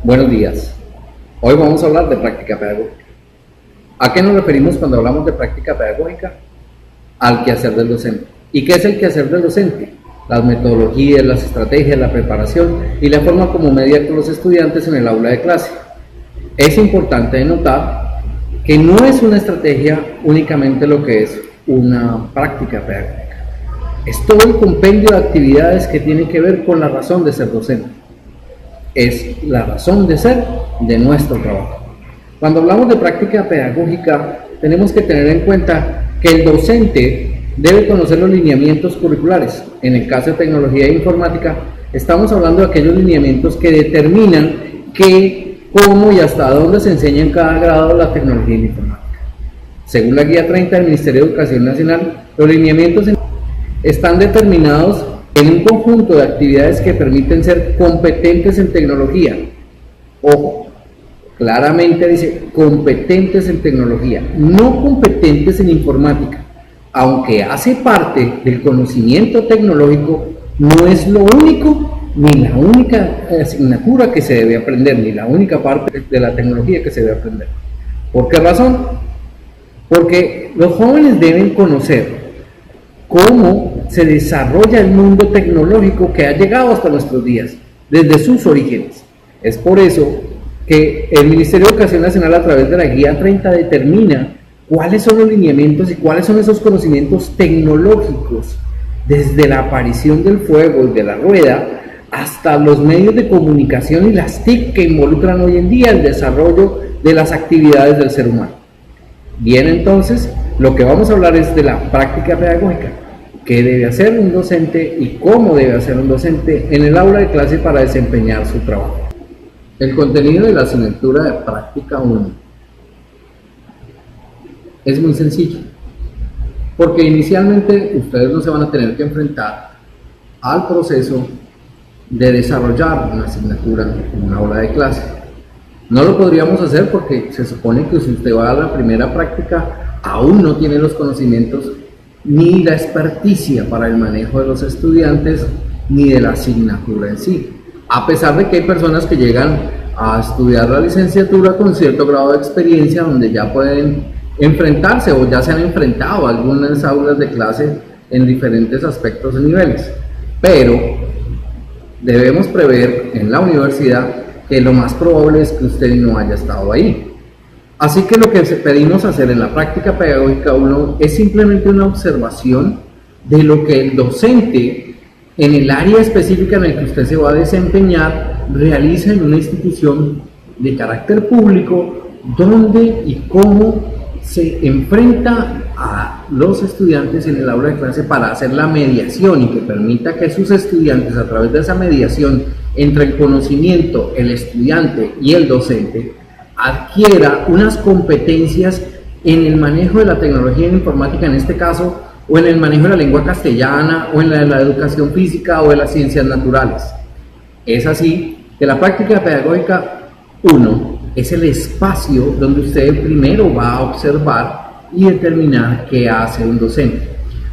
Buenos días. Hoy vamos a hablar de práctica pedagógica. ¿A qué nos referimos cuando hablamos de práctica pedagógica? Al quehacer del docente. ¿Y qué es el quehacer del docente? Las metodologías, las estrategias, la preparación y la forma como media con los estudiantes en el aula de clase. Es importante notar que no es una estrategia únicamente lo que es una práctica pedagógica. Es todo el compendio de actividades que tienen que ver con la razón de ser docente. Es la razón de ser de nuestro trabajo. Cuando hablamos de práctica pedagógica, tenemos que tener en cuenta que el docente debe conocer los lineamientos curriculares. En el caso de tecnología e informática, estamos hablando de aquellos lineamientos que determinan qué, cómo y hasta dónde se enseña en cada grado la tecnología e informática. Según la Guía 30 del Ministerio de Educación Nacional, los lineamientos están determinados en un conjunto de actividades que permiten ser competentes en tecnología. Ojo, claramente dice competentes en tecnología, no competentes en informática. Aunque hace parte del conocimiento tecnológico, no es lo único ni la única asignatura que se debe aprender, ni la única parte de la tecnología que se debe aprender. ¿Por qué razón? Porque los jóvenes deben conocer cómo se desarrolla el mundo tecnológico que ha llegado hasta nuestros días, desde sus orígenes. Es por eso que el Ministerio de Educación Nacional, a través de la Guía 30, determina cuáles son los lineamientos y cuáles son esos conocimientos tecnológicos, desde la aparición del fuego y de la rueda, hasta los medios de comunicación y las TIC que involucran hoy en día el desarrollo de las actividades del ser humano. Bien, entonces, lo que vamos a hablar es de la práctica pedagógica. ¿Qué debe hacer un docente y cómo debe hacer un docente en el aula de clase para desempeñar su trabajo? El contenido de la asignatura de práctica 1 es muy sencillo, porque inicialmente ustedes no se van a tener que enfrentar al proceso de desarrollar una asignatura en una aula de clase. No lo podríamos hacer porque se supone que si usted va a la primera práctica aún no tiene los conocimientos ni la experticia para el manejo de los estudiantes ni de la asignatura en sí, a pesar de que hay personas que llegan a estudiar la licenciatura con cierto grado de experiencia donde ya pueden enfrentarse o ya se han enfrentado a algunas aulas de clase en diferentes aspectos y niveles, pero debemos prever en la universidad que lo más probable es que usted no haya estado ahí. Así que lo que pedimos hacer en la práctica pedagógica 1 es simplemente una observación de lo que el docente en el área específica en la que usted se va a desempeñar realiza en una institución de carácter público, donde y cómo se enfrenta a los estudiantes en el aula de clase para hacer la mediación y que permita que sus estudiantes, a través de esa mediación entre el conocimiento, el estudiante y el docente, adquiera unas competencias en el manejo de la tecnología e informática en este caso, o en el manejo de la lengua castellana, o en la educación física o de las ciencias naturales. Es así que la práctica pedagógica 1 es el espacio donde usted primero va a observar y determinar qué hace un docente.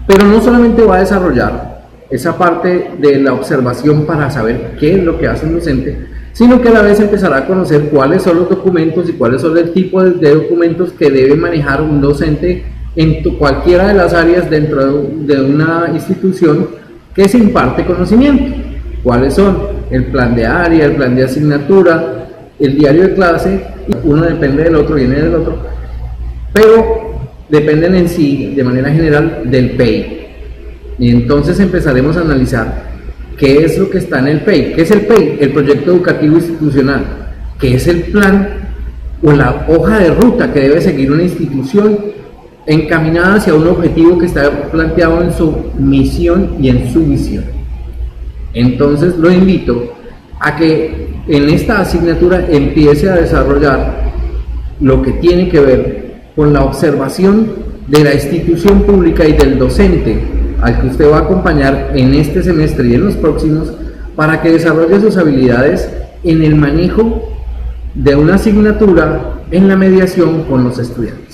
Pero no solamente va a desarrollar esa parte de la observación para saber qué es lo que hace un docente, sino que a la vez empezará a conocer cuáles son los documentos y cuáles son el tipo de documentos que debe manejar un docente en cualquiera de las áreas dentro de una institución que se imparte conocimiento. ¿Cuáles son? El plan de área, el plan de asignatura, el diario de clase. Uno depende del otro, viene del otro, pero dependen en sí, de manera general, del PEI. Y entonces empezaremos a analizar ¿qué es lo que está en el PEI? ¿Qué es el PEI? El proyecto educativo institucional. ¿Qué es el plan o la hoja de ruta que debe seguir una institución encaminada hacia un objetivo que está planteado en su misión y en su visión? Entonces lo invito a que en esta asignatura empiece a desarrollar lo que tiene que ver con la observación de la institución pública y del docente al que usted va a acompañar en este semestre y en los próximos, para que desarrolle sus habilidades en el manejo de una asignatura en la mediación con los estudiantes.